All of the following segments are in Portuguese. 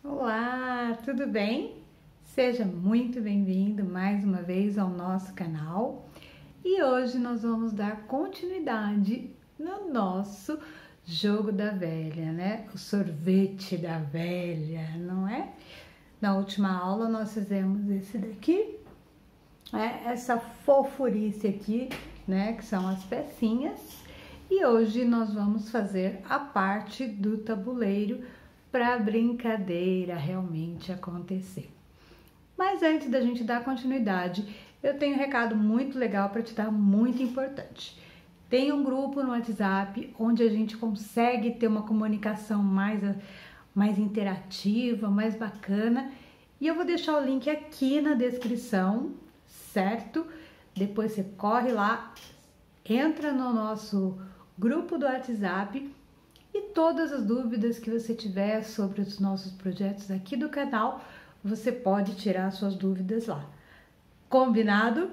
Olá, tudo bem? Seja muito bem-vindo mais uma vez ao nosso canal e hoje nós vamos dar continuidade no nosso jogo da velha, né? O sorvete da velha, não é? Na última aula nós fizemos esse daqui, essa fofurice aqui, né? Que são as pecinhas, e hoje nós vamos fazer a parte do tabuleiro para a brincadeira realmente acontecer. Mas antes da gente dar continuidade, eu tenho um recado muito legal para te dar, muito importante. Tem um grupo no WhatsApp onde a gente consegue ter uma comunicação mais interativa, mais bacana, e eu vou deixar o link aqui na descrição, certo? Depois você corre lá, entra no nosso grupo do WhatsApp e todas as dúvidas que você tiver sobre os nossos projetos aqui do canal, você pode tirar suas dúvidas lá. Combinado?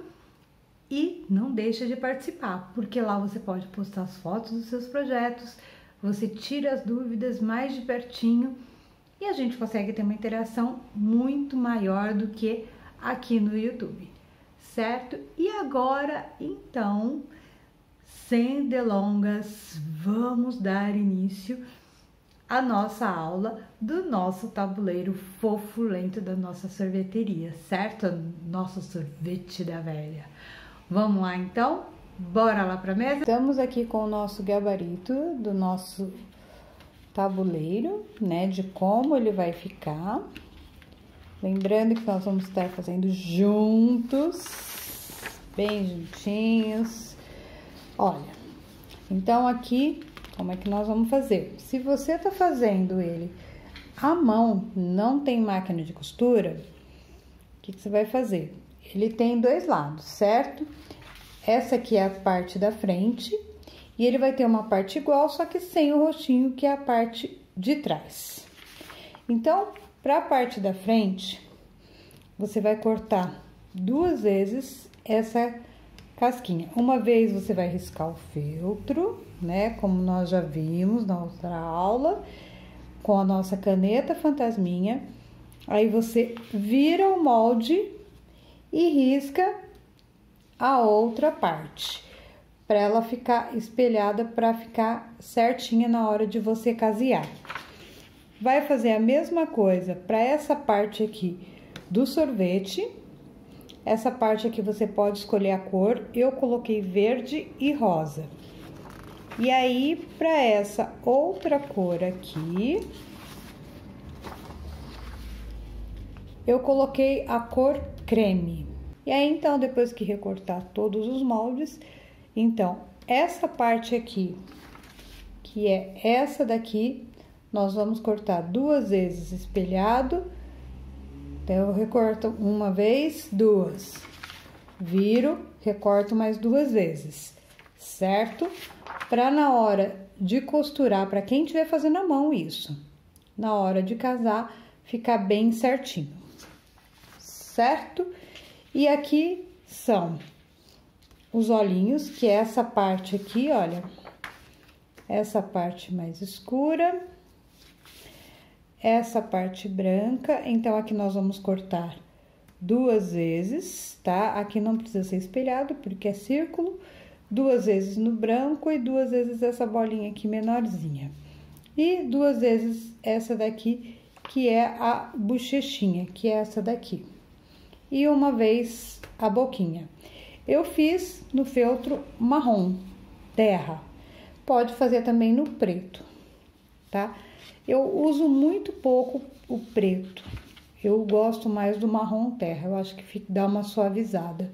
E não deixa de participar, porque lá você pode postar as fotos dos seus projetos, você tira as dúvidas mais de pertinho e a gente consegue ter uma interação muito maior do que aqui no YouTube, certo? E agora, então, sem delongas, vamos dar início à nossa aula do nosso tabuleiro fofulento da nossa sorveteria, certo? Nosso sorvete da velha. Vamos lá então? Bora lá para a mesa? Estamos aqui com o nosso gabarito do nosso tabuleiro, né? De como ele vai ficar. Lembrando que nós vamos estar fazendo juntos, bem juntinhos. Olha, então aqui, como é que nós vamos fazer? Se você tá fazendo ele à mão, não tem máquina de costura, o que você vai fazer? Ele tem dois lados, certo? Essa aqui é a parte da frente e ele vai ter uma parte igual, só que sem o rostinho, que é a parte de trás. Então, para a parte da frente, você vai cortar duas vezes essa casquinha. Uma vez você vai riscar o feltro, né? Como nós já vimos na outra aula, com a nossa caneta fantasminha. Aí você vira o molde e risca a outra parte, para ela ficar espelhada, para ficar certinha na hora de você casear. Vai fazer a mesma coisa para essa parte aqui do sorvete. Essa parte aqui você pode escolher a cor, eu coloquei verde e rosa. E aí, para essa outra cor aqui, eu coloquei a cor creme. E aí, então, depois que recortar todos os moldes, então, essa parte aqui, que é essa daqui, nós vamos cortar duas vezes espelhado. Então, eu recorto uma vez, duas, viro, recorto mais duas vezes, certo? Para na hora de costurar, para quem estiver fazendo à mão isso, na hora de casar, ficar bem certinho, certo? E aqui são os olhinhos, que é essa parte aqui, olha, essa parte mais escura, essa parte branca. Então, aqui nós vamos cortar duas vezes, tá? Aqui não precisa ser espelhado, porque é círculo. Duas vezes no branco e duas vezes essa bolinha aqui menorzinha. E duas vezes essa daqui, que é a bochechinha, que é essa daqui. E uma vez a boquinha. Eu fiz no feltro marrom, terra. Pode fazer também no preto, tá? Eu uso muito pouco o preto. Eu gosto mais do marrom terra. Eu acho que dá uma suavizada.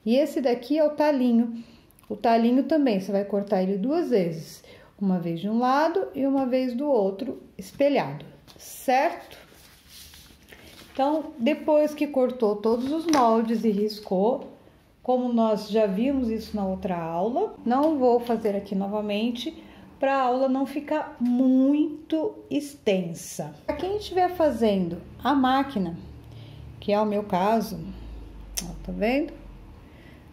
E esse daqui é o talinho. O talinho também, você vai cortar ele duas vezes. Uma vez de um lado e uma vez do outro, espelhado, certo? Então, depois que cortou todos os moldes e riscou, como nós já vimos isso na outra aula, não vou fazer aqui novamente, para a aula não ficar muito extensa. Para quem estiver fazendo a máquina, que é o meu caso, ó, tá vendo?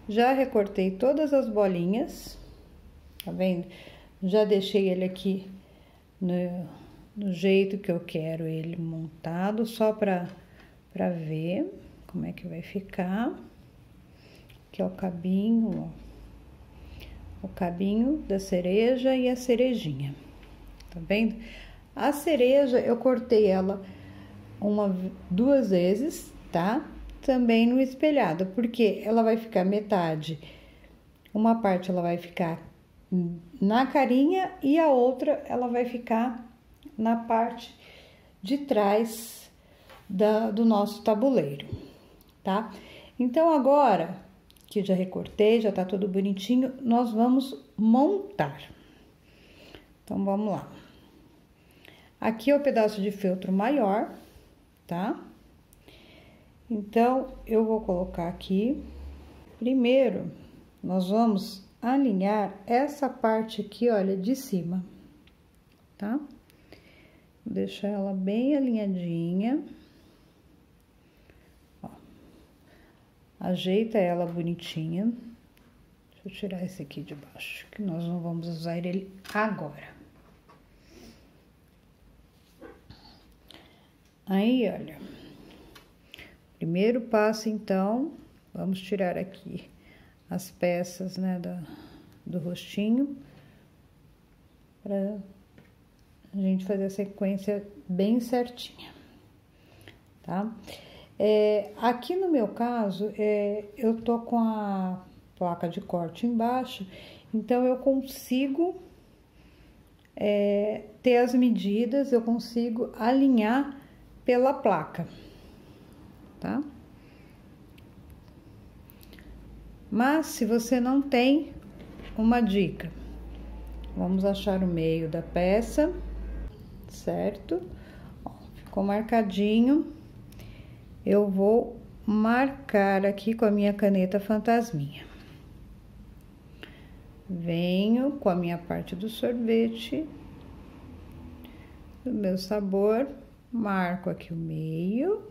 Já recortei todas as bolinhas, tá vendo? Já deixei ele aqui do jeito que eu quero ele montado, só para ver como é que vai ficar. Aqui é o cabinho, ó. O cabinho da cereja e a cerejinha, tá vendo? A cereja eu cortei ela duas vezes, tá? Também no espelhado, porque ela vai ficar metade, uma parte ela vai ficar na carinha e a outra ela vai ficar na parte de trás do nosso tabuleiro, tá? Então agora que já recortei, já tá tudo bonitinho, nós vamos montar. Então vamos lá. Aqui é o pedaço de feltro maior, tá? Então eu vou colocar aqui. Primeiro nós vamos alinhar essa parte aqui, olha, de cima, tá? Vou deixar ela bem alinhadinha. Ó. Ajeita ela bonitinha. Deixa eu tirar esse aqui de baixo, que nós não vamos usar ele agora. Aí, olha. Primeiro passo, então, vamos tirar aqui as peças, né, do rostinho, pra a gente fazer a sequência bem certinha, tá? Aqui no meu caso, eu tô com a placa de corte embaixo, então eu consigo ter as medidas, eu consigo alinhar pela placa, tá? Mas se você não tem, uma dica, vamos achar o meio da peça, certo? Ó, ficou marcadinho. Eu vou marcar aqui com a minha caneta fantasminha. Venho com a minha parte do sorvete, do meu sabor, marco aqui o meio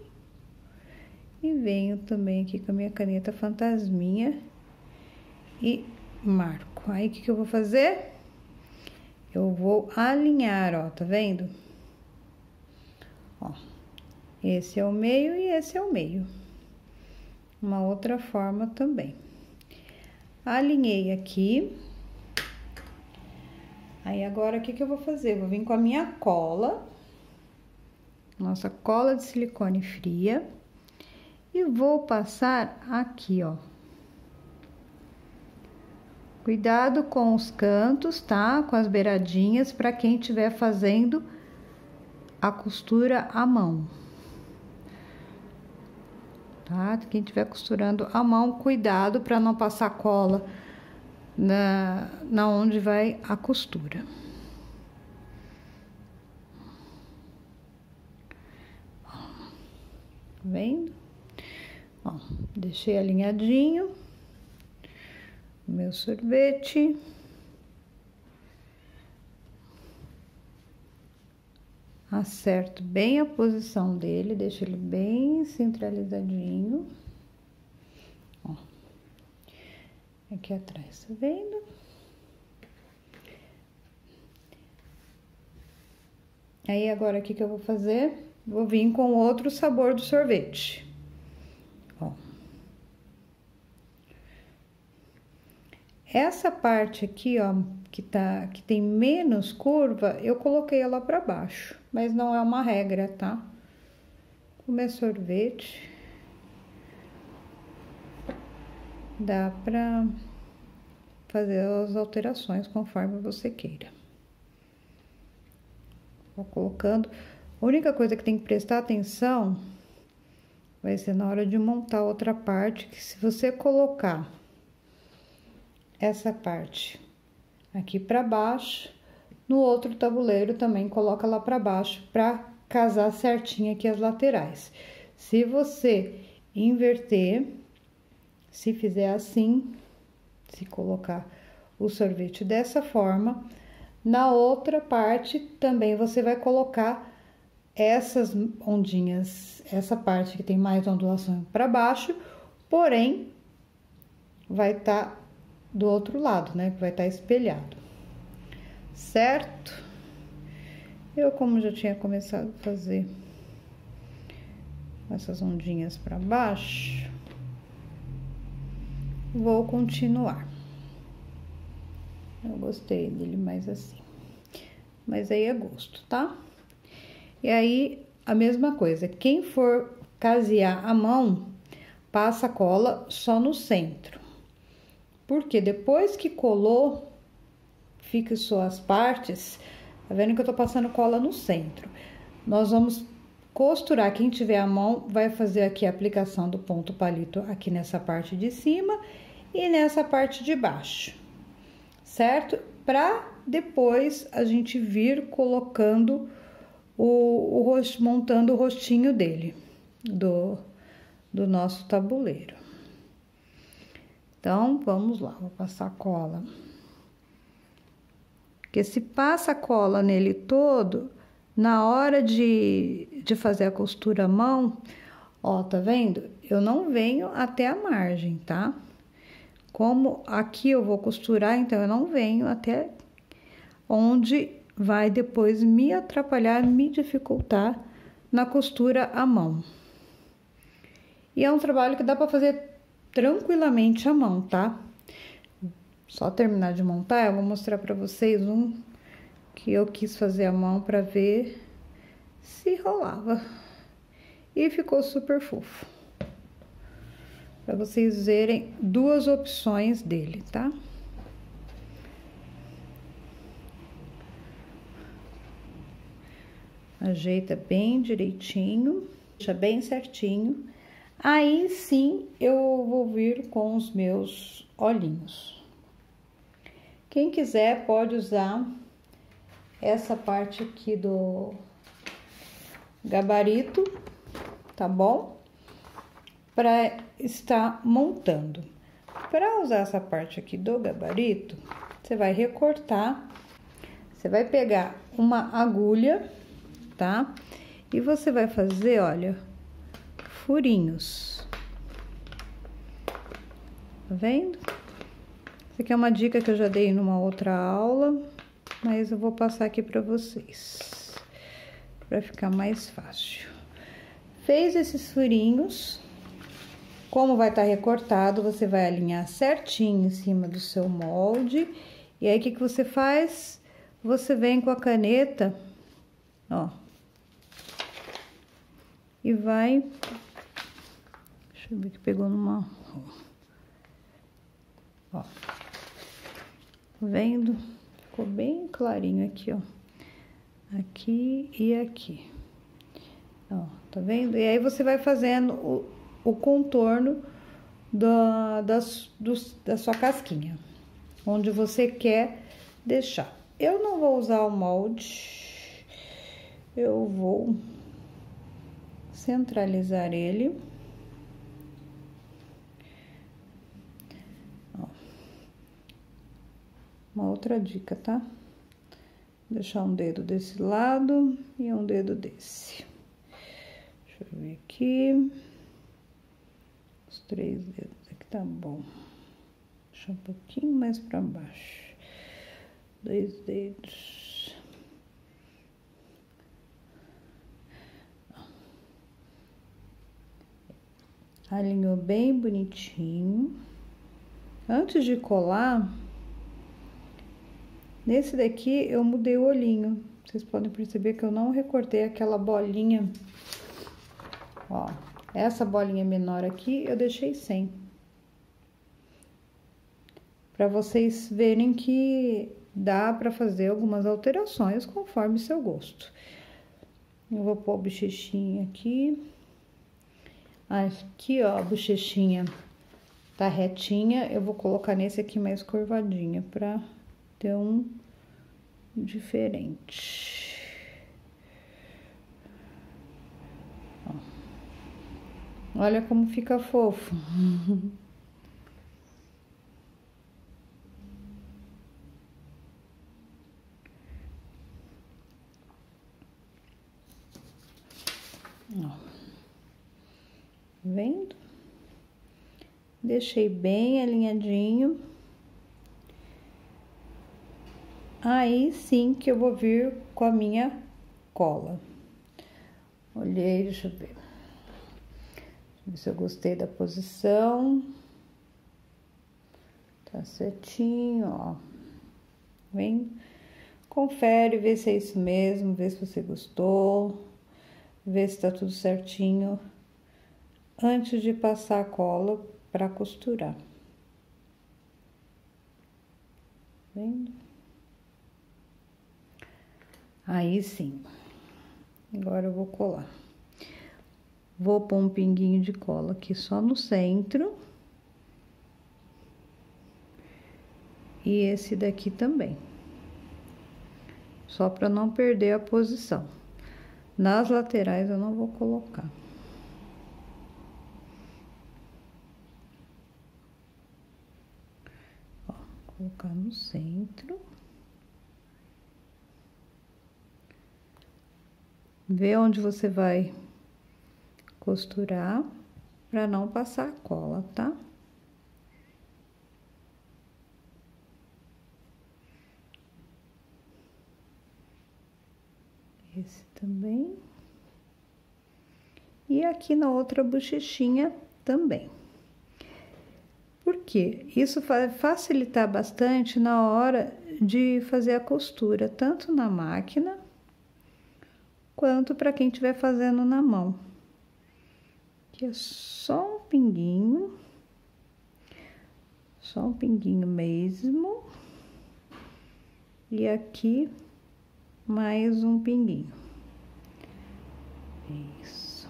e venho também aqui com a minha caneta fantasminha e marco. Aí, o que eu vou fazer? Eu vou alinhar, ó, tá vendo? Ó, esse é o meio e esse é o meio. Uma outra forma também. Alinhei aqui. Aí, agora, o que eu vou fazer? Vou vir com a minha cola, nossa cola de silicone fria, e vou passar aqui, ó. Cuidado com os cantos, tá? Com as beiradinhas, para quem estiver fazendo a costura à mão. Tá? Quem estiver costurando à mão, cuidado para não passar cola na onde vai a costura. Tá vendo? Ó, deixei alinhadinho o meu sorvete. Acerto bem a posição dele, deixo ele bem centralizadinho. Ó, aqui atrás, tá vendo? Aí, agora, o que eu vou fazer? Vou vir com outro sabor do sorvete. Ó. Essa parte aqui, ó, que tem menos curva, eu coloquei ela pra baixo, mas não é uma regra, tá? Como é sorvete, dá pra fazer as alterações conforme você queira. Vou colocando. A única coisa que tem que prestar atenção vai ser na hora de montar outra parte, que se você colocar essa parte aqui pra baixo, no outro tabuleiro também coloca lá pra baixo, pra casar certinho aqui as laterais. Se você inverter, se fizer assim, se colocar o sorvete dessa forma, na outra parte também você vai colocar essas ondinhas, essa parte que tem mais ondulação para baixo, porém vai estar do outro lado, né? Vai estar espelhado, certo? Eu, como já tinha começado a fazer essas ondinhas para baixo, vou continuar. Eu gostei dele mais assim, mas aí é gosto, tá? E aí, a mesma coisa, quem for casear a mão, passa a cola só no centro. Porque depois que colou, fica só as partes, tá vendo que eu tô passando cola no centro. Nós vamos costurar, quem tiver a mão, vai fazer aqui a aplicação do ponto palito aqui nessa parte de cima e nessa parte de baixo, certo? Pra depois a gente vir colocando montando o rostinho dele, do nosso tabuleiro. Então, vamos lá, vou passar cola. Porque se passa cola nele todo, na hora de fazer a costura à mão, ó, tá vendo? Eu não venho até a margem, tá? Como aqui eu vou costurar, então eu não venho até onde vai depois me atrapalhar, me dificultar na costura à mão. E é um trabalho que dá pra fazer tranquilamente à mão, tá? Só terminar de montar, eu vou mostrar pra vocês um que eu quis fazer à mão pra ver se rolava. E ficou super fofo. Pra vocês verem duas opções dele, tá? Ajeita bem direitinho, deixa bem certinho. Aí sim eu vou vir com os meus olhinhos. Quem quiser pode usar essa parte aqui do gabarito, tá bom? Para estar montando. Para usar essa parte aqui do gabarito, você vai recortar, você vai pegar uma agulha, tá? E você vai fazer, olha, furinhos. Tá vendo? Isso aqui é uma dica que eu já dei numa outra aula, mas eu vou passar aqui para vocês, para ficar mais fácil. Fez esses furinhos, como vai estar recortado, você vai alinhar certinho em cima do seu molde. E aí, o que você faz? Você vem com a caneta, ó, e vai... Deixa eu ver que pegou numa... Ó, tá vendo? Ficou bem clarinho aqui, ó. Aqui e aqui. Ó, tá vendo? E aí, você vai fazendo o contorno da sua casquinha, onde você quer deixar. Eu não vou usar o molde, eu vou centralizar ele. Ó. Uma outra dica, tá? Deixar um dedo desse lado e um dedo desse. Deixa eu ver aqui. Os 3 dedos aqui tá bom. Deixa um pouquinho mais pra baixo. 2 dedos. Alinhou bem bonitinho. Antes de colar, nesse daqui eu mudei o olhinho. Vocês podem perceber que eu não recortei aquela bolinha. Ó, essa bolinha menor aqui eu deixei sem. Pra vocês verem que dá pra fazer algumas alterações conforme seu gosto. Eu vou pôr a bochechinha aqui. Aqui, ó, a bochechinha tá retinha. Eu vou colocar nesse aqui mais curvadinha pra ter um diferente. Ó. Olha como fica fofo. Ó. Vendo? Deixei bem alinhadinho. Aí sim que eu vou vir com a minha cola. Olhei, deixa eu ver. Se eu gostei da posição. Tá certinho, ó. Vem, confere, vê se é isso mesmo, vê se você gostou, vê se tá tudo certinho antes de passar a cola para costurar. Vendo? Aí sim. Agora eu vou colar. Vou pôr um pinguinho de cola aqui só no centro. E esse daqui também. Só para não perder a posição. Nas laterais eu não vou colocar. Ó, colocar no centro. Vê onde você vai costurar para não passar a cola, tá? Esse também. E aqui na outra bochechinha também. Por quê? Isso vai facilitar bastante na hora de fazer a costura, tanto na máquina quanto para quem estiver fazendo na mão. Aqui é só um pinguinho mesmo. E aqui mais um pinguinho. Isso.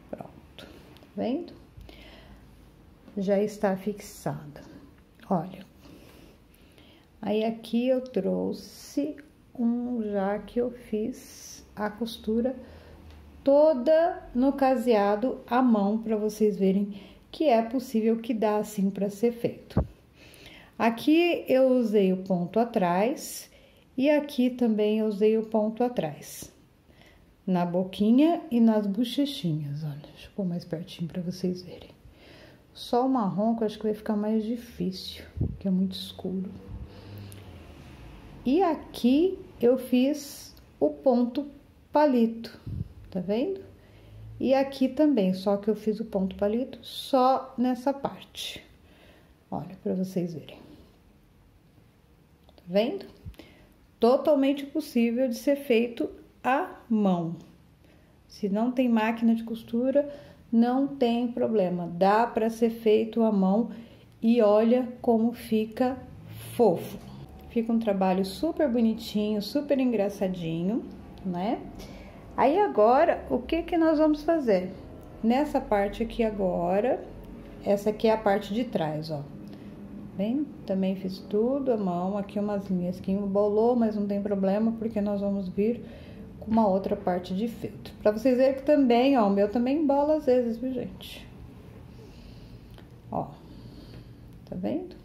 Pronto. Tá vendo? Já está fixada. Olha. Aí aqui eu trouxe já que eu fiz a costura toda no caseado à mão, para vocês verem que é possível que dá assim para ser feito. Aqui eu usei o ponto atrás e aqui também eu usei o ponto atrás, na boquinha e nas bochechinhas. Olha, deixa eu pôr mais pertinho para vocês verem. Só o marrom que eu acho que vai ficar mais difícil, que é muito escuro. E aqui eu fiz o ponto palito, tá vendo? E aqui também, só que eu fiz o ponto palito só nessa parte. Olha, para vocês verem. Tá vendo? Totalmente possível de ser feito à mão. Se não tem máquina de costura, não tem problema. Dá para ser feito à mão e olha como fica fofo. Fica um trabalho super bonitinho, super engraçadinho, né? Aí agora, o que que nós vamos fazer? Nessa parte aqui agora, essa aqui é a parte de trás, ó. Bem, também fiz tudo à mão, aqui umas linhas que embolou, mas não tem problema, porque nós vamos vir com uma outra parte de feltro. Pra vocês verem que também, ó, o meu também embola às vezes, viu, gente? Ó, tá vendo?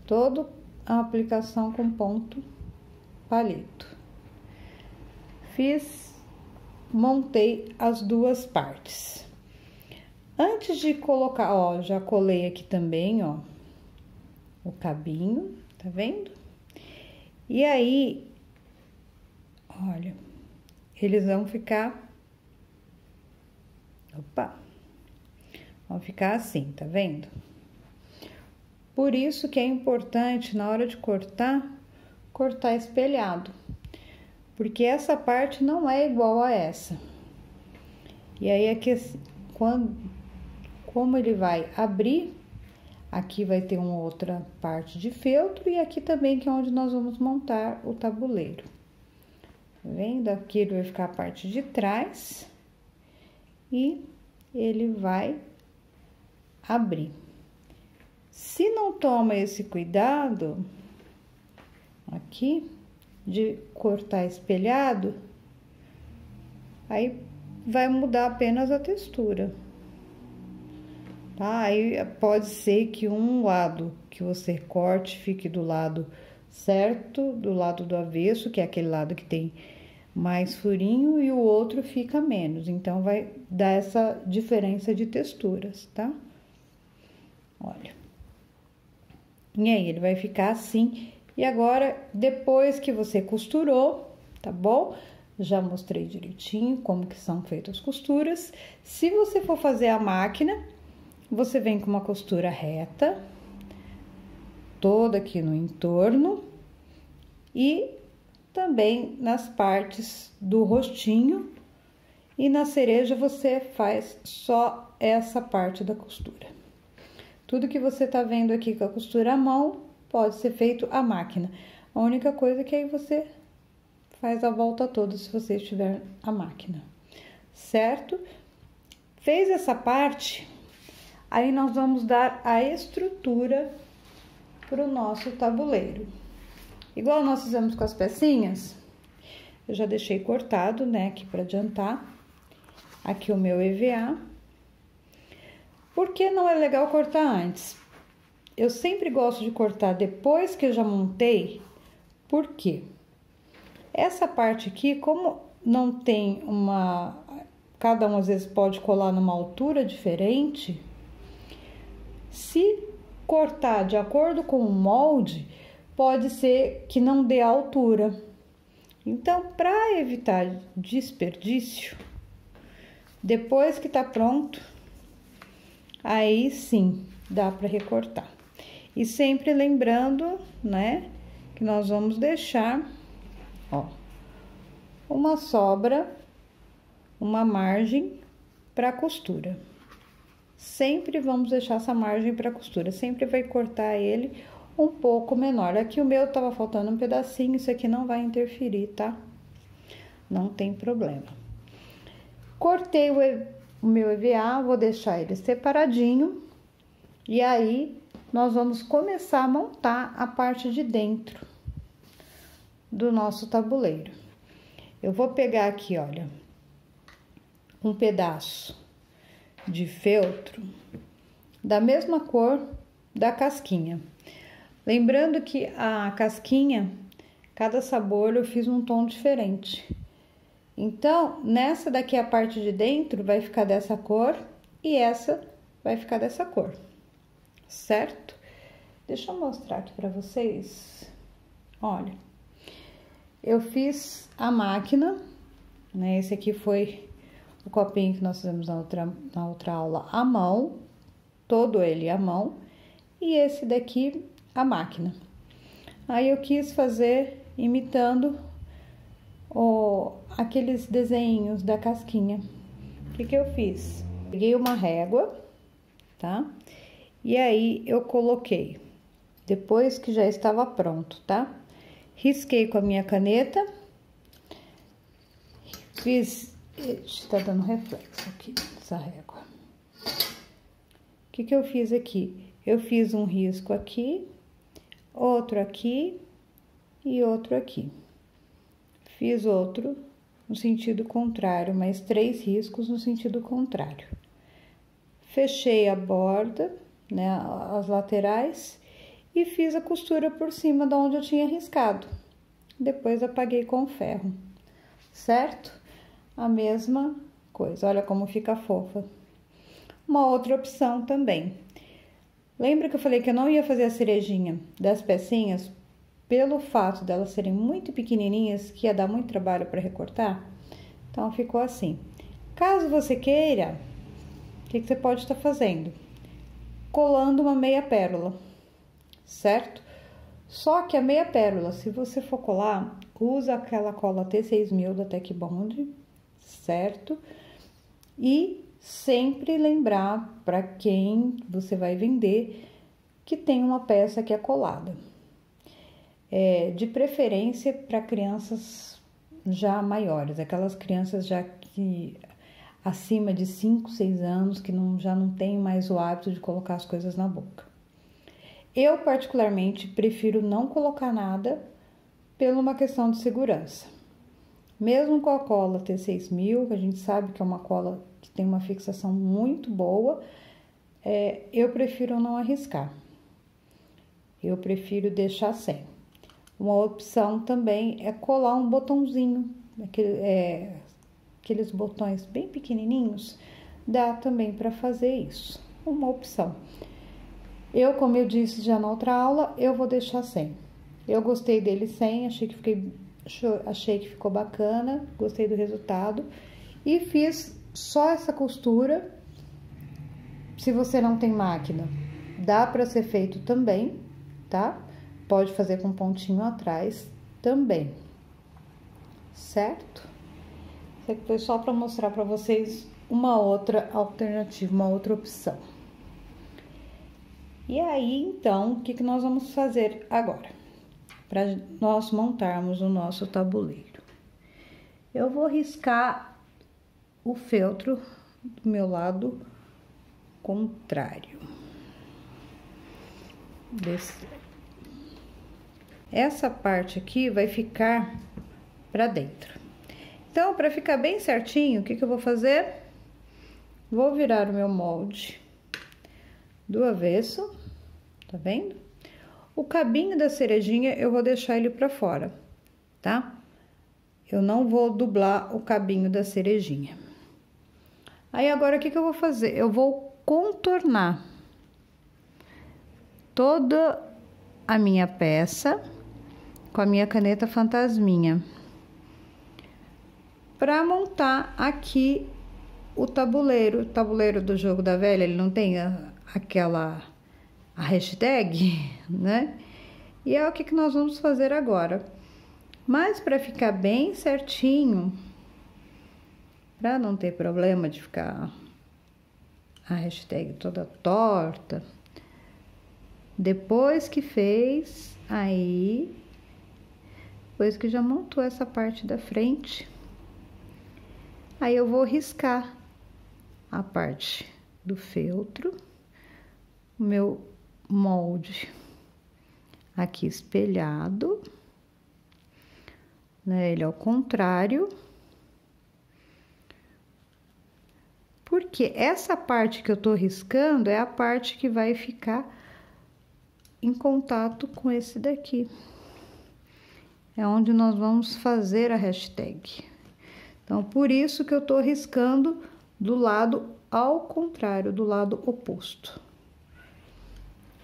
Toda a aplicação com ponto palito. Montei as duas partes. Antes de colocar, ó, já colei aqui também, ó, o cabinho, tá vendo? E aí, olha, eles vão ficar, vão ficar assim, tá vendo? Por isso que é importante, na hora de cortar espelhado. Porque essa parte não é igual a essa. E aí, aqui, como ele vai abrir, aqui vai ter uma outra parte de feltro e aqui também que é onde nós vamos montar o tabuleiro. Tá vendo? Aqui ele vai ficar a parte de trás e ele vai abrir. Se não toma esse cuidado, aqui, de cortar espelhado, aí vai mudar apenas a textura, tá? Aí pode ser que um lado que você corte fique do lado certo, do lado do avesso, que é aquele lado que tem mais furinho, e o outro fica menos. Então, vai dar essa diferença de texturas, tá? Olha. E aí, ele vai ficar assim. E agora, depois que você costurou, tá bom? Já mostrei direitinho como que são feitas as costuras. Se você for fazer a máquina, você vem com uma costura reta, toda aqui no entorno e também nas partes do rostinho, e na cereja você faz só essa parte da costura. Tudo que você tá vendo aqui com a costura à mão pode ser feito à máquina. A única coisa é que aí você faz a volta toda se você estiver à máquina, certo? Fez essa parte, aí nós vamos dar a estrutura para o nosso tabuleiro. Igual nós fizemos com as pecinhas, eu já deixei cortado, né, aqui para adiantar. Aqui o meu EVA. Por que não é legal cortar antes? Eu sempre gosto de cortar depois que eu já montei, por quê? Essa parte aqui, como não tem uma... Cada um às vezes pode colar numa altura diferente, se cortar de acordo com o molde, pode ser que não dê a altura. Então, para evitar desperdício, depois que tá pronto, aí sim dá para recortar. E sempre lembrando, né, que nós vamos deixar, ó, uma sobra, uma margem para costura. Sempre vamos deixar essa margem para costura, sempre vai cortar ele um pouco menor. Aqui o meu tava faltando um pedacinho, isso aqui não vai interferir, tá? Não tem problema. Cortei o meu EVA, vou deixar ele separadinho. E aí, nós vamos começar a montar a parte de dentro do nosso tabuleiro. Eu vou pegar aqui, olha, um pedaço de feltro da mesma cor da casquinha. Lembrando que a casquinha, cada sabor eu fiz um tom diferente. Então, nessa daqui a parte de dentro vai ficar dessa cor e essa vai ficar dessa cor, certo? Deixa eu mostrar aqui pra vocês. Olha, eu fiz a máquina, né? Esse aqui foi o copinho que nós fizemos na outra aula à mão, todo ele à mão, e esse daqui a máquina. Aí eu quis fazer imitando aqueles desenhos da casquinha. O que eu fiz? Peguei uma régua, tá? E aí eu coloquei, depois que já estava pronto, tá? Risquei com a minha caneta, fiz... Tá dando reflexo aqui, essa régua. O que eu fiz aqui? Eu fiz um risco aqui, outro aqui e outro aqui. Fiz outro no sentido contrário, mais 3 riscos no sentido contrário. Fechei a borda, né, as laterais, e fiz a costura por cima de onde eu tinha riscado. Depois apaguei com ferro, certo? A mesma coisa, olha como fica fofa. Uma outra opção também. Lembra que eu falei que eu não ia fazer a cerejinha das pecinhas pelo fato delas serem muito pequenininhas, que ia dar muito trabalho para recortar? Então, ficou assim. Caso você queira, o que você pode estar fazendo? Colando uma meia pérola, certo? Só que a meia pérola, se você for colar, usa aquela cola T6000 da Tec Bond, certo? E sempre lembrar para quem você vai vender que tem uma peça que é colada. De preferência para crianças já maiores, aquelas crianças já que acima de 5, 6 anos, que já não tem mais o hábito de colocar as coisas na boca. Eu, particularmente, prefiro não colocar nada por uma questão de segurança. Mesmo com a cola T6000, que a gente sabe que é uma cola que tem uma fixação muito boa, eu prefiro não arriscar. Eu prefiro deixar sem. Uma opção também é colar um botãozinho, aqueles botões bem pequenininhos, dá também para fazer isso. Uma opção. Como eu disse já na outra aula, eu vou deixar sem. Eu gostei dele sem, achei que achei que ficou bacana, gostei do resultado e fiz só essa costura. Se você não tem máquina, dá para ser feito também, tá? Pode fazer com pontinho atrás também, certo? Isso aqui foi só para mostrar para vocês uma outra alternativa, uma outra opção. E aí, então, o que nós vamos fazer agora? Para nós montarmos o nosso tabuleiro. Eu vou riscar o feltro do meu lado contrário. Essa parte aqui vai ficar para dentro. Então, para ficar bem certinho, o que eu vou fazer? Vou virar o meu molde do avesso, tá vendo? O cabinho da cerejinha eu vou deixar ele para fora, tá? Eu não vou dublar o cabinho da cerejinha. Aí agora o que eu vou fazer? Eu vou contornar toda a minha peça com a minha caneta fantasminha para montar aqui o tabuleiro do jogo da velha. Ele não tem a hashtag, né? E é o que nós vamos fazer agora. Mas para ficar bem certinho, para não ter problema de ficar a hashtag toda torta, depois que fez, aí, depois que já montou essa parte da frente, aí eu vou riscar a parte do feltro, o meu molde aqui espelhado, né? Ele ao contrário, porque essa parte que eu tô riscando é a parte que vai ficar em contato com esse daqui. É onde nós vamos fazer a hashtag. Então, por isso que eu tô riscando do lado ao contrário, do lado oposto.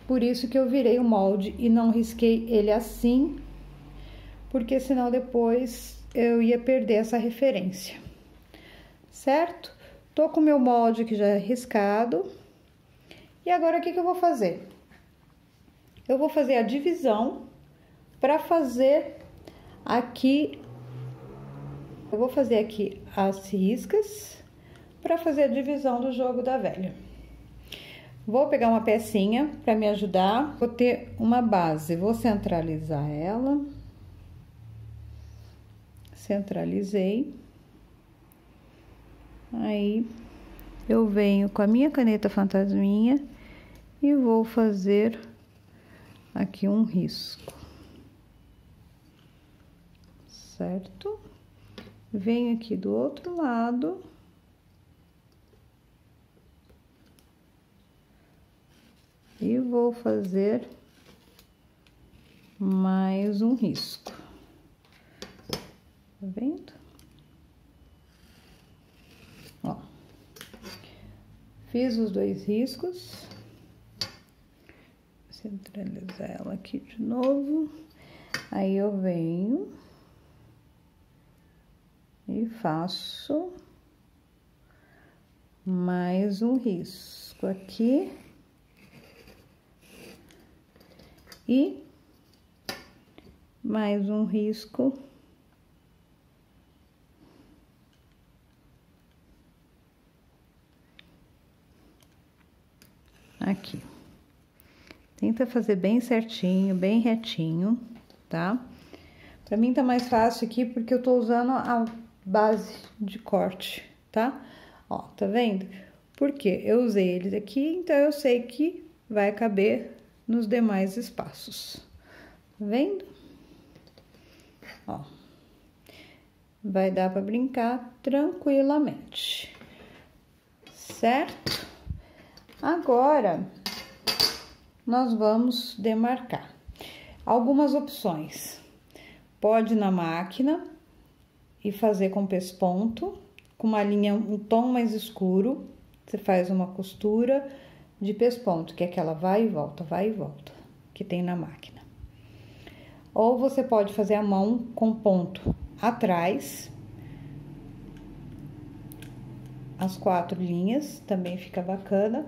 Por isso que eu virei o molde e não risquei ele assim, porque senão depois eu ia perder essa referência, certo? Tô com o meu molde aqui já riscado. E agora o que eu vou fazer? Eu vou fazer a divisão para fazer aqui. Eu vou fazer aqui as riscas para fazer a divisão do jogo da velha. Vou pegar uma pecinha para me ajudar. Vou ter uma base, vou centralizar ela. Centralizei. Aí eu venho com a minha caneta fantasminha e vou fazer aqui um risco, certo? Venho aqui do outro lado e vou fazer mais um risco, tá vendo? Ó, fiz os dois riscos. Centralizar ela aqui de novo. Aí eu venho e faço mais um risco aqui e mais um risco aqui. Tenta fazer bem certinho, bem retinho, tá? Pra mim tá mais fácil aqui porque eu tô usando a base de corte, tá? Ó, tá vendo? Porque eu usei eles aqui, então eu sei que vai caber nos demais espaços. Tá vendo? Ó. Vai dar pra brincar tranquilamente. Certo? Agora, nós vamos demarcar. Algumas opções. Pode ir na máquina e fazer com pesponto, com uma linha, um tom mais escuro. Você faz uma costura de pesponto, que é aquela vai e volta, que tem na máquina. ou você pode fazer a mão com ponto atrás, as 4 linhas, também fica bacana.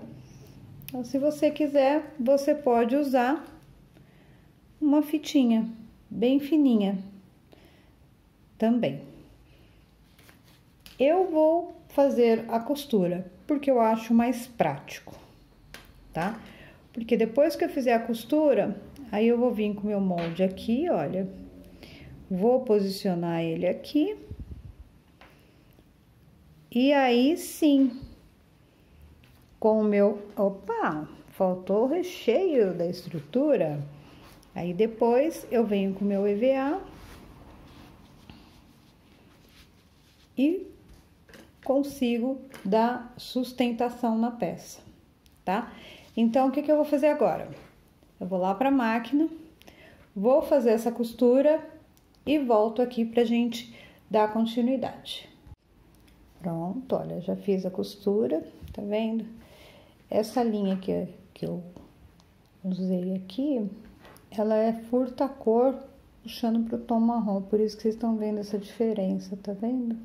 Então, se você quiser, você pode usar uma fitinha bem fininha também. Eu vou fazer a costura, porque eu acho mais prático, tá? Porque depois que eu fizer a costura, aí eu vou vir com o meu molde aqui, olha. Vou posicionar ele aqui. E aí, sim, com o meu... Opa, faltou o recheio da estrutura. Aí, depois, eu venho com o meu EVA e consigo dar sustentação na peça, tá? Então, o que eu vou fazer agora? Eu vou lá pra máquina, vou fazer essa costura e volto aqui pra gente dar continuidade. Pronto, olha, já fiz a costura, tá vendo? Essa linha que eu usei aqui, ela é furta-cor puxando pro tom marrom, por isso que vocês estão vendo essa diferença, tá vendo?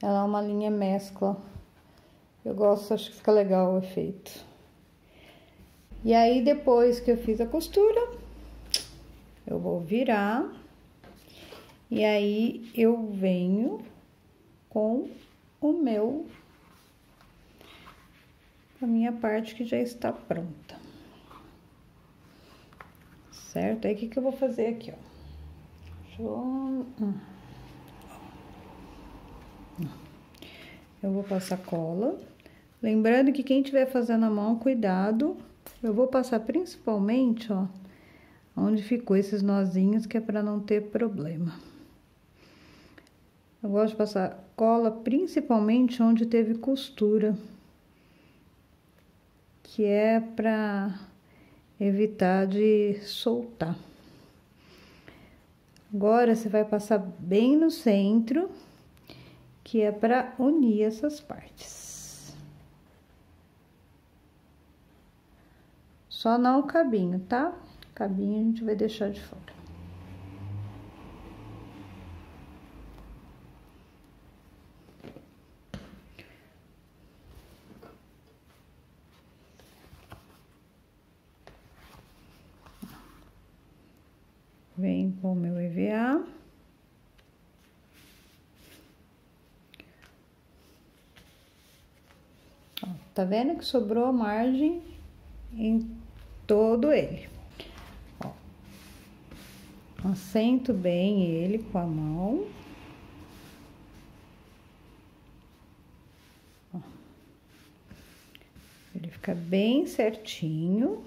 Ela é uma linha mescla. Eu gosto, acho que fica legal o efeito. E aí, depois que eu fiz a costura, eu vou virar. E aí, eu venho com a minha parte que já está pronta. Certo? Aí, o que eu vou fazer aqui, ó? Eu vou passar cola. Lembrando que quem estiver fazendo a mão, cuidado. Eu vou passar principalmente, ó, onde ficou esses nozinhos, que é para não ter problema. Eu gosto de passar cola principalmente onde teve costura, que é para evitar de soltar. Agora, você vai passar bem no centro, que é para unir essas partes. Só não o cabinho, tá? O cabinho a gente vai deixar de fora. Vem com o meu EVA. Ó, tá vendo que sobrou a margem em todo ele. Ó, assento bem ele com a mão. Ó, ele fica bem certinho.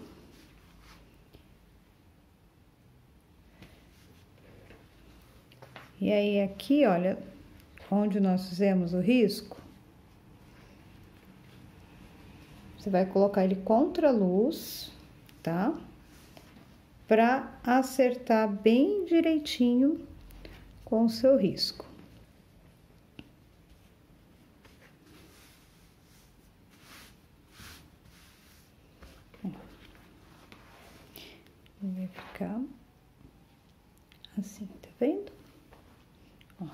E aí, aqui, olha, onde nós fizemos o risco, você vai colocar ele contra a luz, tá? Pra acertar bem direitinho com o seu risco. Vai ficar assim, tá vendo? Ó,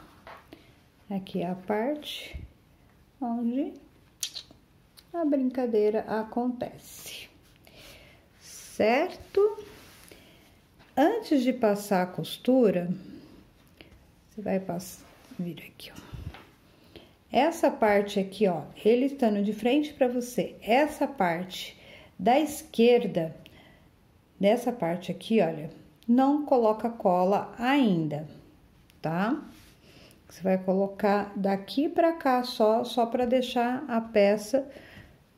aqui é a parte onde a brincadeira acontece, certo? Antes de passar a costura, você vai vir aqui, ó. Essa parte aqui, ó, ele estando de frente para você, essa parte da esquerda, dessa parte aqui, olha, não coloca cola ainda, tá? Você vai colocar daqui pra cá só para deixar a peça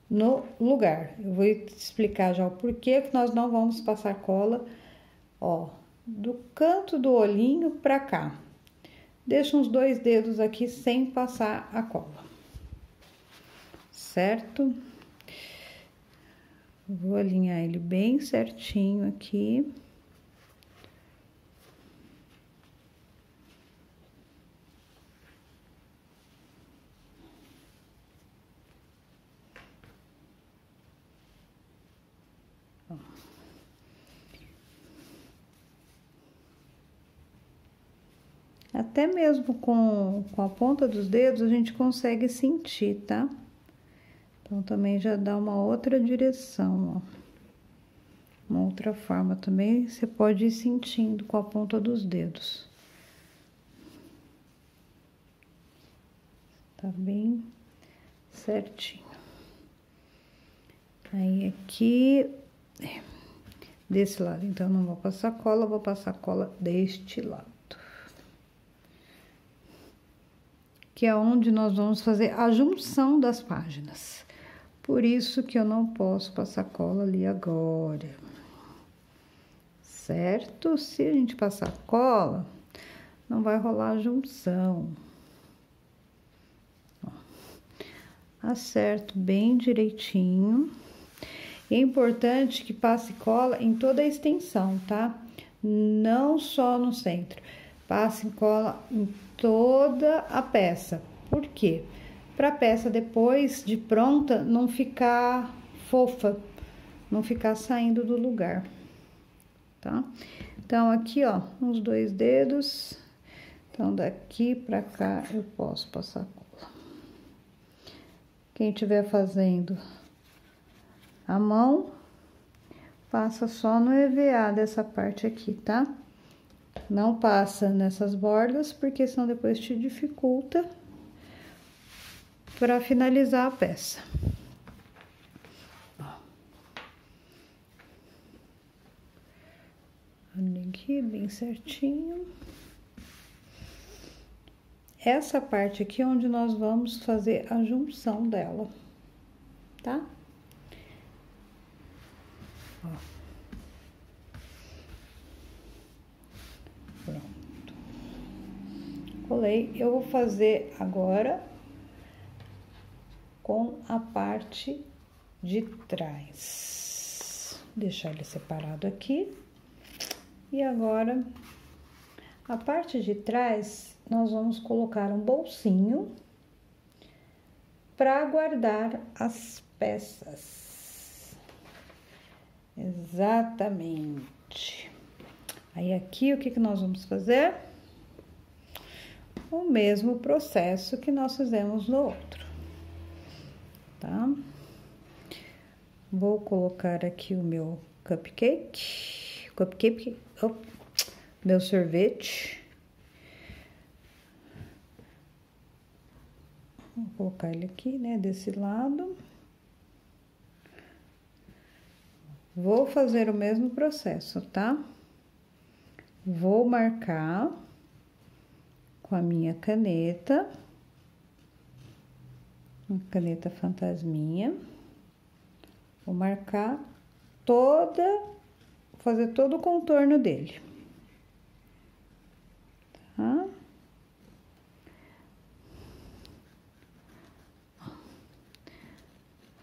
no lugar. Eu vou te explicar já o porquê que nós não vamos passar cola, ó, do canto do olhinho pra cá. Deixa uns 2 dedos aqui sem passar a cola, certo? Vou alinhar ele bem certinho aqui. Até mesmo com a ponta dos dedos a gente consegue sentir, tá? Então, também já dá uma outra direção, ó. Uma outra forma também, você pode ir sentindo com a ponta dos dedos. Tá bem certinho. Aí, aqui, desse lado, então, não vou passar cola, vou passar cola deste lado. Que é onde nós vamos fazer a junção das páginas. Por isso que eu não posso passar cola ali agora. Certo? Se a gente passar cola, não vai rolar a junção. Ó, acerto bem direitinho. E é importante que passe cola em toda a extensão, tá? Não só no centro. Passe cola em toda a peça. Por quê? Para a peça depois de pronta não ficar fofa, não ficar saindo do lugar, tá? Então, aqui, ó, uns 2 dedos. Então, daqui pra cá eu posso passar cola. Quem estiver fazendo a mão, passa só no EVA dessa parte aqui, tá? Não passa nessas bordas, porque senão depois te dificulta para finalizar a peça. Olha aqui, bem certinho. Essa parte aqui é onde nós vamos fazer a junção dela, tá? Ó. Pronto. Colei. Eu vou fazer agora com a parte de trás. Deixar ele separado aqui. E agora, a parte de trás, nós vamos colocar um bolsinho para guardar as peças. Exatamente. Aí, aqui, o que que nós vamos fazer? O mesmo processo que nós fizemos no outro, tá? Vou colocar aqui o meu meu sorvete. Vou colocar ele aqui, né, desse lado. Vou fazer o mesmo processo, tá? Vou marcar com a minha caneta, uma caneta fantasminha. Vou marcar fazer todo o contorno dele, tá?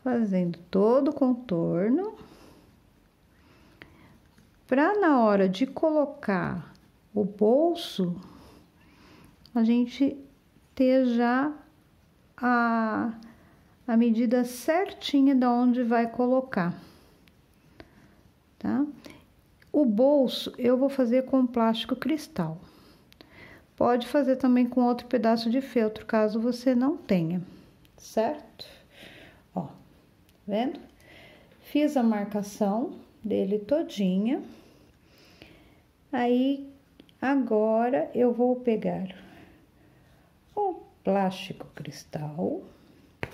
Fazendo todo o contorno, para na hora de colocar o bolso, a gente ter já a medida certinha de onde vai colocar, tá? O bolso eu vou fazer com plástico cristal. Pode fazer também com outro pedaço de feltro, caso você não tenha, certo? Ó, vendo? Fiz a marcação dele todinha. Aí, agora eu vou pegar o plástico cristal.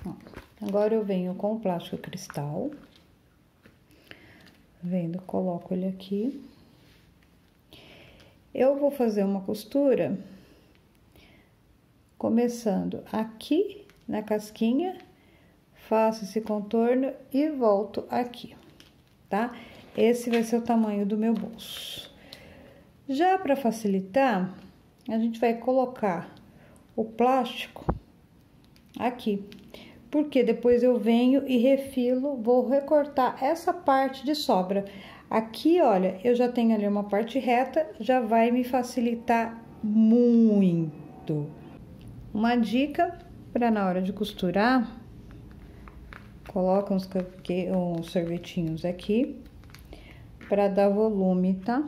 Ó, agora eu venho com o plástico cristal. Vendo, coloco ele aqui. Eu vou fazer uma costura começando aqui na casquinha, faço esse contorno e volto aqui, tá? Esse vai ser o tamanho do meu bolso. Já para facilitar, a gente vai colocar o plástico aqui, porque depois eu venho e refilo, vou recortar essa parte de sobra. Aqui, olha, eu já tenho ali uma parte reta, já vai me facilitar muito. Uma dica para na hora de costurar, coloca uns sorvetinhos aqui para dar volume, tá?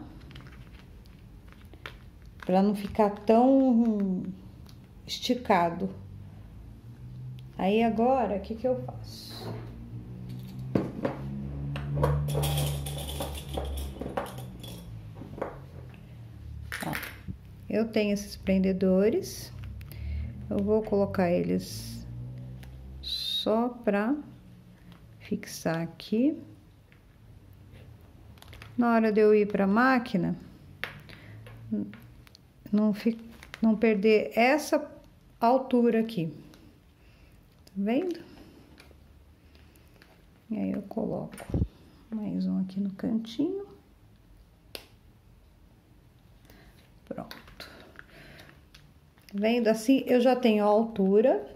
para não ficar tão esticado. Aí agora, o que que eu faço? Ó, eu tenho esses prendedores, eu vou colocar eles só pra fixar aqui. Na hora de eu ir pra máquina, não perder essa altura aqui, tá vendo? E aí eu coloco mais um aqui no cantinho. Pronto. Vendo assim, eu já tenho a altura,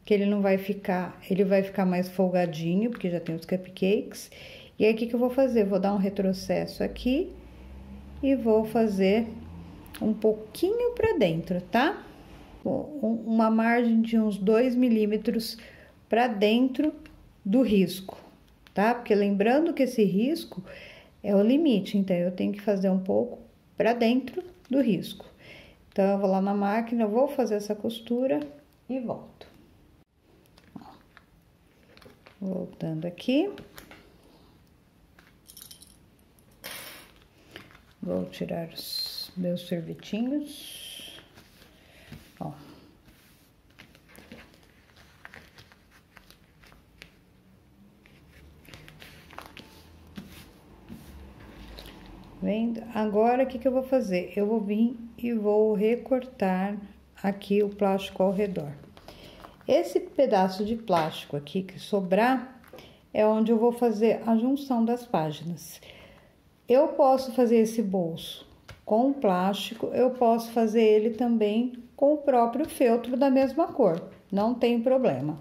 que ele não vai ficar, ele vai ficar mais folgadinho, porque já tem os cupcakes. E aí, o que que eu vou fazer? Vou dar um retrocesso aqui e vou fazer um pouquinho pra dentro, tá? Uma margem de uns 2 milímetros pra dentro do risco, tá? Porque lembrando que esse risco é o limite, então eu tenho que fazer um pouco pra dentro do risco. Então, eu vou lá na máquina, eu vou fazer essa costura e volto. Ó, voltando aqui. Vou tirar os meus sorvetinhos. Ó. Vendo? Agora, o que que eu vou fazer? Eu vou vir e vou recortar aqui o plástico ao redor. Esse pedaço de plástico aqui que sobrar é onde eu vou fazer a junção das páginas. Eu posso fazer esse bolso com plástico, eu posso fazer ele também com o próprio feltro da mesma cor, não tem problema.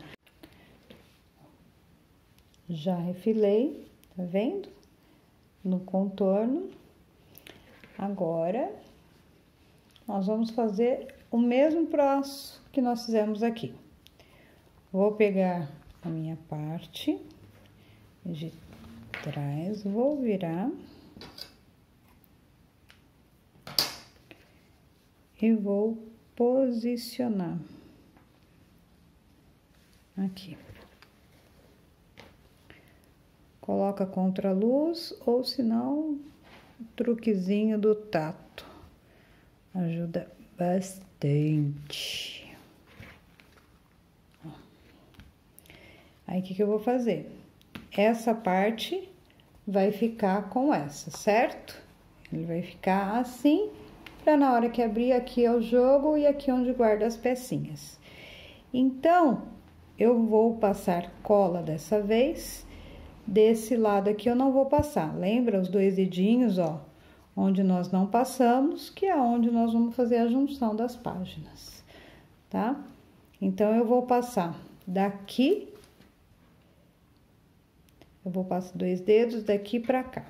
Já refilei, tá vendo? No contorno. Agora, nós vamos fazer o mesmo passo que nós fizemos aqui. Vou pegar a minha parte de trás, vou virar e vou posicionar aqui. Coloca contra a luz ou se não, o truquezinho do tato ajuda bastante. Aí, o que que eu vou fazer? Essa parte vai ficar com essa, certo? Ele vai ficar assim, para na hora que abrir, aqui é o jogo e aqui onde guarda as pecinhas. Então, eu vou passar cola dessa vez. Desse lado aqui eu não vou passar. Lembra os 2 dedinhos, ó? Onde nós não passamos, que é onde nós vamos fazer a junção das páginas, tá? Então, eu vou passar daqui. Eu vou passar 2 dedos daqui pra cá.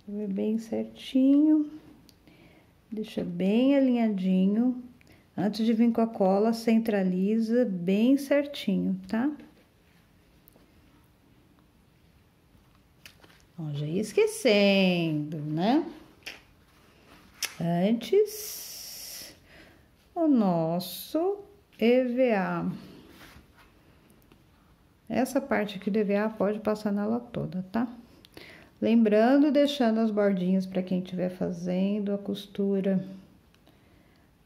Vou ver bem certinho. Deixa bem alinhadinho. Antes de vir com a cola, centraliza bem certinho, tá? Ó, já ia esquecendo, né? Antes, o nosso EVA. Essa parte aqui do EVA pode passar nela toda, tá? Lembrando, deixando as bordinhas para quem estiver fazendo a costura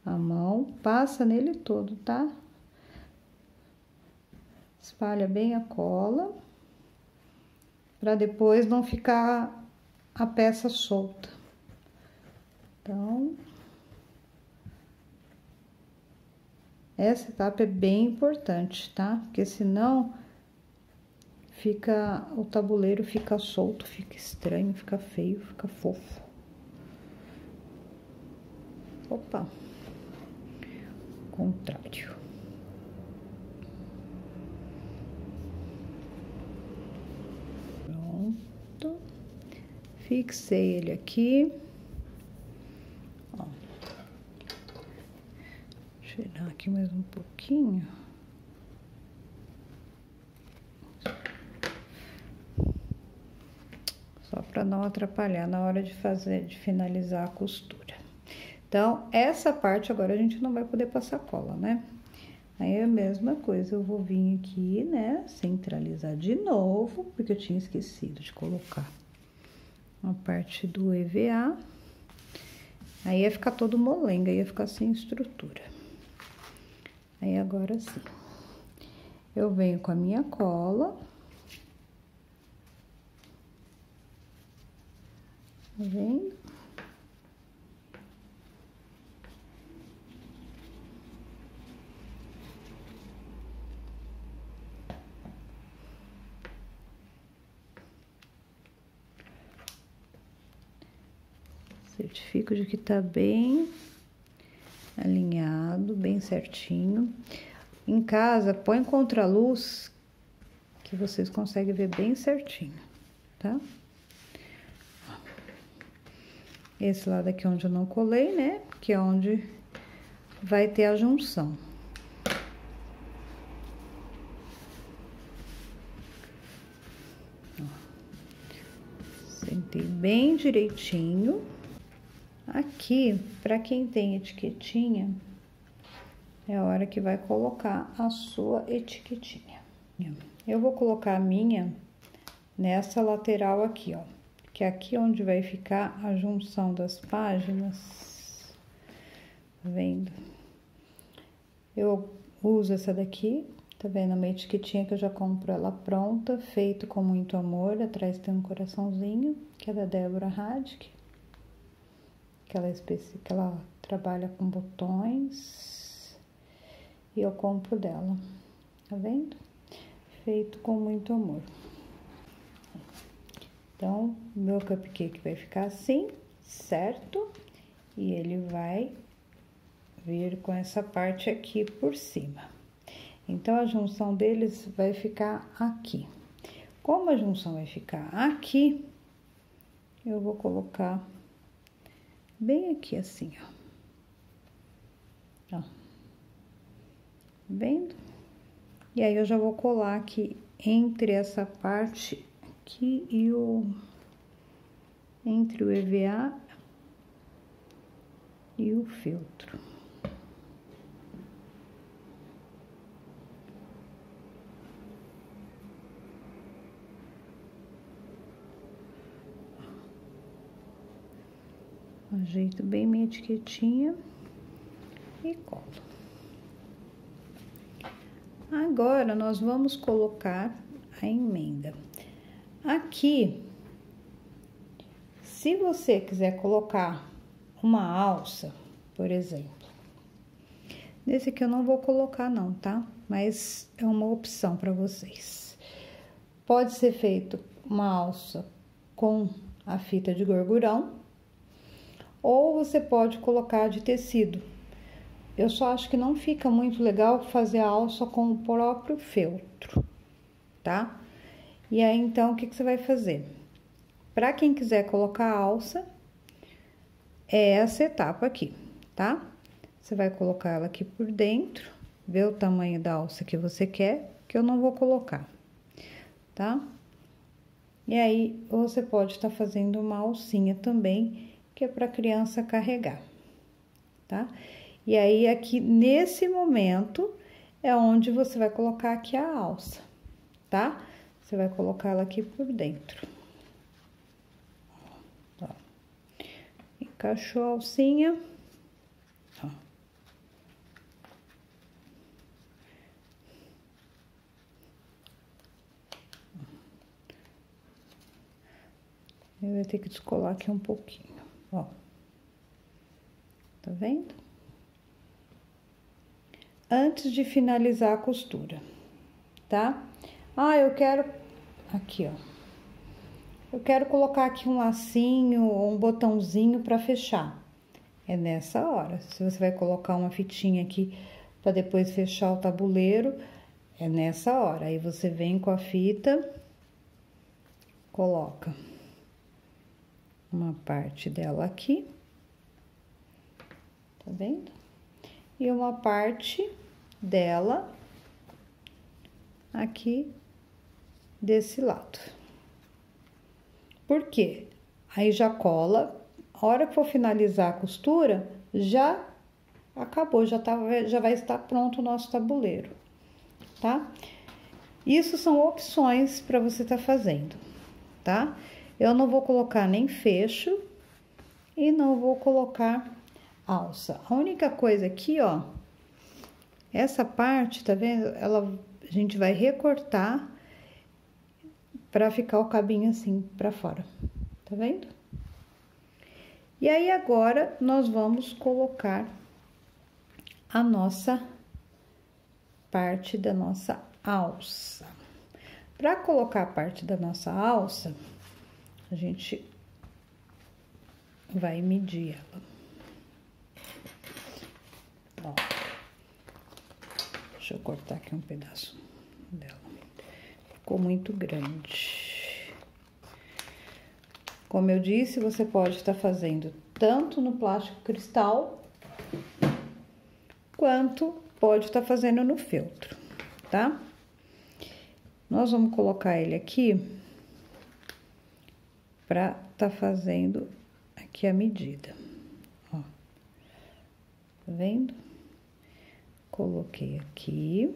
à mão, passa nele todo, tá? Espalha bem a cola, para depois não ficar a peça solta. Então, essa etapa é bem importante, tá? Porque senão o tabuleiro fica solto, fica estranho, fica feio, fica fofo. Opa, contrário. Pronto, fixei ele aqui. Ó. Tirar aqui mais um pouquinho. Só para para não atrapalhar na hora de finalizar a costura. Então, essa parte agora a gente não vai poder passar cola, né? Aí é a mesma coisa, eu vou vir aqui, né, centralizar de novo, porque eu tinha esquecido de colocar a parte do EVA. Aí ia ficar todo molenga, ia ficar sem estrutura. Aí agora sim, eu venho com a minha cola. Tá vendo? Certifico de que tá bem alinhado, bem certinho. Em casa, põe contraluz, que vocês conseguem ver bem certinho, tá? Esse lado aqui onde eu não colei, né? Que é onde vai ter a junção. Sentei bem direitinho. Aqui, para quem tem etiquetinha, é a hora que vai colocar a sua etiquetinha. Eu vou colocar a minha nessa lateral aqui, ó. Que é aqui onde vai ficar a junção das páginas. Tá vendo? Eu uso essa daqui, tá vendo? Uma etiquetinha que eu já compro ela pronta, feito com muito amor. Atrás tem um coraçãozinho, que é da Débora Radic. Que ela trabalha com botões. E eu compro dela, tá vendo? Feito com muito amor. Então, meu cupcake vai ficar assim, certo? E ele vai vir com essa parte aqui por cima. Então, a junção deles vai ficar aqui. Como a junção vai ficar aqui, eu vou colocar bem aqui assim, ó. Ó. Vendo? E aí, eu já vou colar aqui entre essa parte aqui e entre o EVA e o feltro. Ajeito bem minha etiquetinha e colo. Agora, nós vamos colocar a emenda. Aqui, se você quiser colocar uma alça, por exemplo, nesse aqui eu não vou colocar não, tá? Mas é uma opção para vocês. Pode ser feito uma alça com a fita de gorgurão, ou você pode colocar de tecido. Eu só acho que não fica muito legal fazer a alça com o próprio feltro, tá? E aí, então, o que você vai fazer? Para quem quiser colocar a alça, é essa etapa aqui, tá? Você vai colocar ela aqui por dentro, ver o tamanho da alça que você quer, que eu não vou colocar, tá? E aí, você pode estar fazendo uma alcinha também, que é para criança carregar, tá? E aí, aqui, nesse momento, é onde você vai colocar aqui a alça, tá? Você vai colocar ela aqui por dentro. Ó. Encaixou a alcinha. Ó. Eu vou ter que descolar aqui um pouquinho, ó. Tá vendo? Antes de finalizar a costura, tá? Ah, eu quero... Aqui, ó. Eu quero colocar aqui um lacinho ou um botãozinho para fechar. É nessa hora. Se você vai colocar uma fitinha aqui para depois fechar o tabuleiro, é nessa hora. Aí você vem com a fita, coloca uma parte dela aqui, tá vendo? E uma parte dela aqui desse lado. Por quê? Aí já cola. A hora que for finalizar a costura, já acabou, já vai estar pronto o nosso tabuleiro, tá? Isso são opções para você estar fazendo, tá? Eu não vou colocar nem fecho e não vou colocar alça. A única coisa aqui, ó, essa parte, tá vendo? A gente vai recortar para ficar o cabinho assim para fora, tá vendo? E aí agora nós vamos colocar a nossa parte da nossa alça. Para colocar a parte da nossa alça, a gente vai medir ela. Ó, deixa eu cortar aqui um pedaço dela. Ficou muito grande. Como eu disse, você pode estar fazendo tanto no plástico cristal, quanto pode estar fazendo no feltro, tá? Nós vamos colocar ele aqui pra tá fazendo aqui a medida, ó. Tá vendo? Coloquei aqui.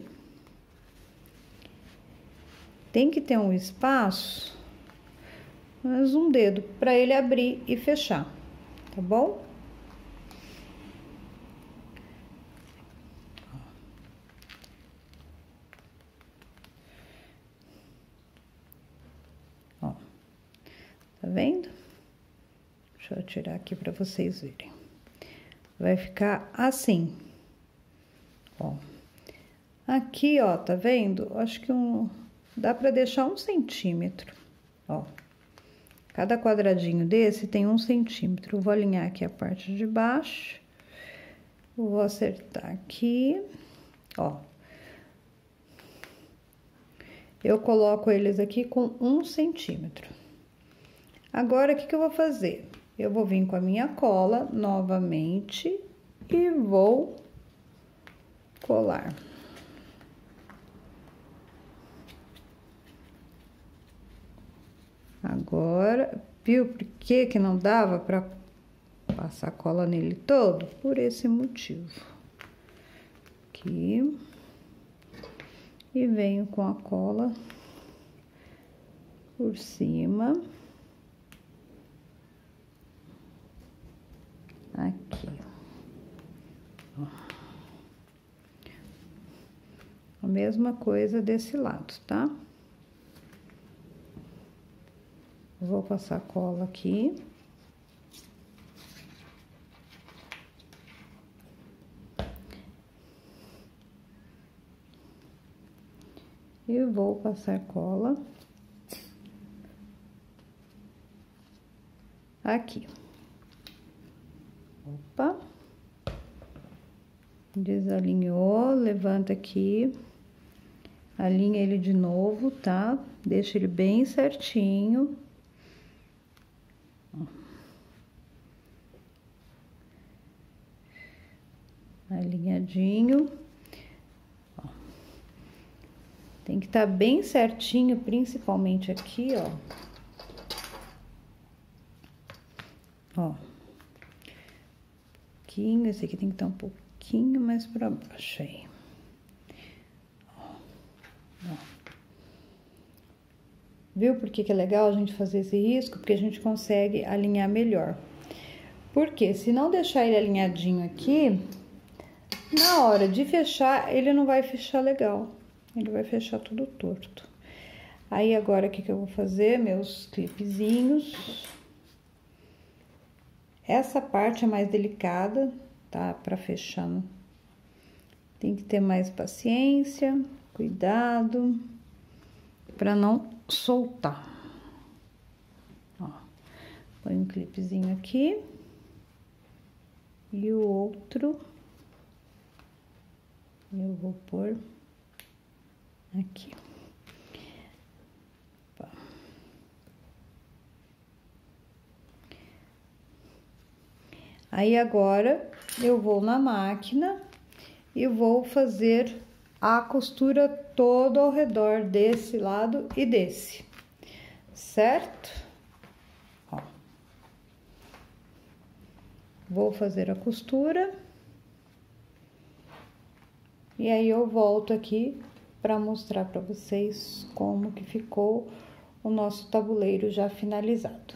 Tem que ter um espaço, mais um dedo, para ele abrir e fechar, tá bom? Ó, tá vendo? Deixa eu tirar aqui para vocês verem. Vai ficar assim, ó. Aqui, ó, tá vendo? Acho que dá para deixar 1 centímetro, ó. Cada quadradinho desse tem 1 centímetro. Eu vou alinhar aqui a parte de baixo. Vou acertar aqui, ó. Eu coloco eles aqui com 1 centímetro. Agora, o que eu vou fazer? Eu vou vir com a minha cola novamente e vou colar. Agora, viu por que não dava para passar cola nele todo? Por esse motivo. Aqui. E venho com a cola por cima. Aqui. Ó. A mesma coisa desse lado, tá? Vou passar cola aqui. E vou passar cola aqui. Opa. Desalinhou, levanta aqui. Alinha ele de novo, tá? Deixa ele bem certinho. Alinhadinho. Ó. Tem que estar bem certinho, principalmente aqui, ó. Ó. Pouquinho, esse aqui tem que estar um pouquinho mais pra baixo aí. Ó. Viu por que é legal a gente fazer esse risco? Porque a gente consegue alinhar melhor. Porque se não deixar ele alinhadinho aqui, na hora de fechar, ele não vai fechar legal. Ele vai fechar tudo torto. Aí, agora, o que eu vou fazer? Meus clipezinhos. Essa parte é mais delicada, tá? Pra fechar. Tem que ter mais paciência, cuidado, pra não soltar. Ó, põe um clipezinho aqui. E o outro, eu vou pôr aqui. Opa. Aí, agora, eu vou na máquina e vou fazer a costura toda ao redor desse lado e desse, certo? Ó. vou fazer a costura. E aí eu volto aqui para mostrar para vocês como que ficou o nosso tabuleiro já finalizado.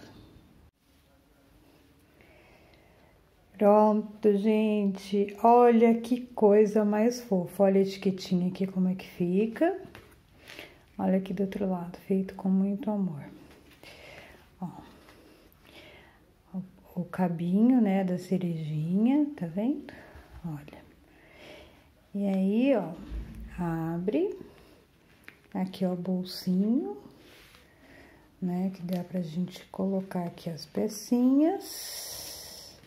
Pronto, gente, olha que coisa mais fofa, olha a etiquetinha aqui como é que fica. Olha aqui do outro lado, feito com muito amor. Ó, o cabinho, né, da cerejinha, tá vendo? Olha. E aí, ó, abre, aqui ó, o bolsinho, né, que dá pra gente colocar aqui as pecinhas.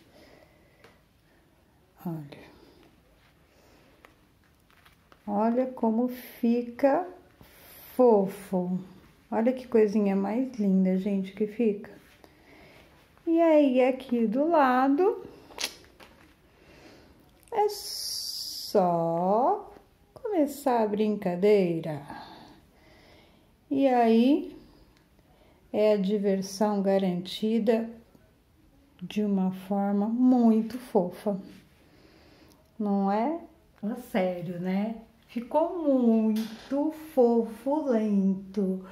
Olha como fica fofo. Olha que coisinha mais linda, gente, que fica. E aí, aqui do lado, é só começar a brincadeira. E aí, é a diversão garantida de uma forma muito fofa. Não é? É sério, né? Ficou muito fofulento.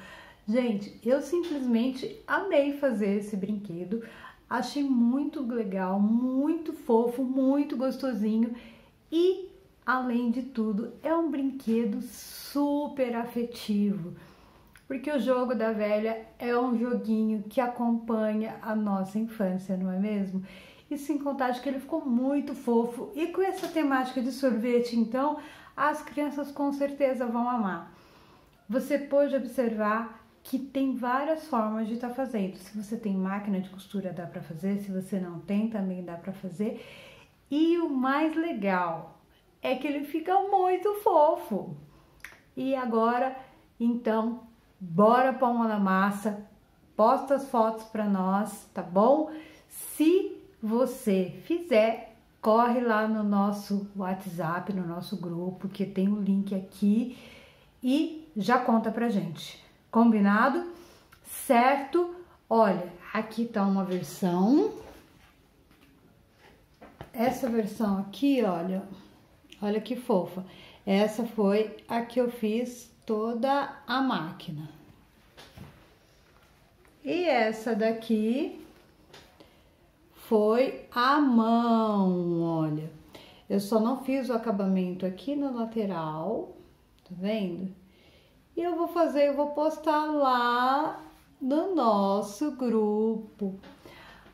Gente, eu simplesmente amei fazer esse brinquedo. Achei muito legal, muito fofo, muito gostosinho. E, além de tudo, é um brinquedo super afetivo. Porque o jogo da velha é um joguinho que acompanha a nossa infância, não é mesmo? E sem contar que ele ficou muito fofo. E com essa temática de sorvete, então, as crianças com certeza vão amar. Você pode observar que tem várias formas de estar fazendo. Se você tem máquina de costura, dá para fazer. Se você não tem, também dá para fazer. E o mais legal é que ele fica muito fofo. E agora, então, bora pôr a mão na massa. Posta as fotos para nós, tá bom? Se você fizer, corre lá no nosso WhatsApp, no nosso grupo, que tem o link aqui, e já conta pra gente. Combinado? Certo? Olha, aqui tá uma versão. Essa versão aqui, olha que fofa. Essa foi a que eu fiz toda a máquina. E essa daqui foi a mão, olha. Eu só não fiz o acabamento aqui na lateral, tá vendo? E eu vou postar lá no nosso grupo.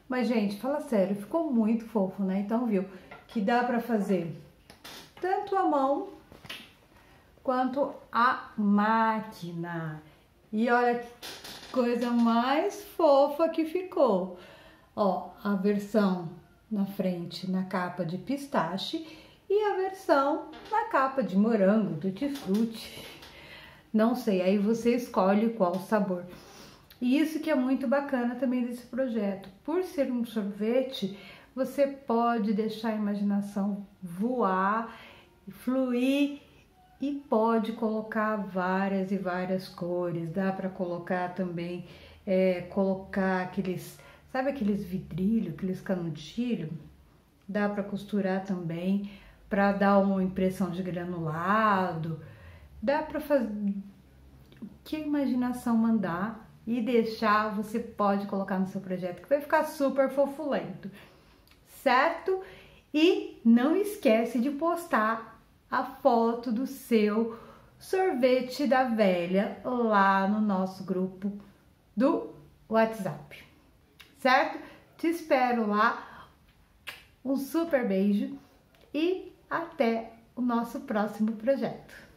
Mas, gente, fala sério, ficou muito fofo, né? Então, viu que dá pra fazer tanto a mão quanto a máquina. E olha que coisa mais fofa que ficou. Ó, a versão na frente na capa de pistache e a versão na capa de morango, tutti-frutti. Não sei, aí você escolhe qual sabor. E isso que é muito bacana também desse projeto. Por ser um sorvete, você pode deixar a imaginação voar, fluir e pode colocar várias e várias cores. Dá para colocar também, colocar aqueles, sabe aqueles vidrilhos, aqueles canudilhos? Dá para costurar também para dar uma impressão de granulado. Dá para fazer o que a imaginação mandar e deixar, você pode colocar no seu projeto, que vai ficar super fofulento, certo? E não esquece de postar a foto do seu sorvete da velha lá no nosso grupo do WhatsApp, certo? Te espero lá, um super beijo e até o nosso próximo projeto.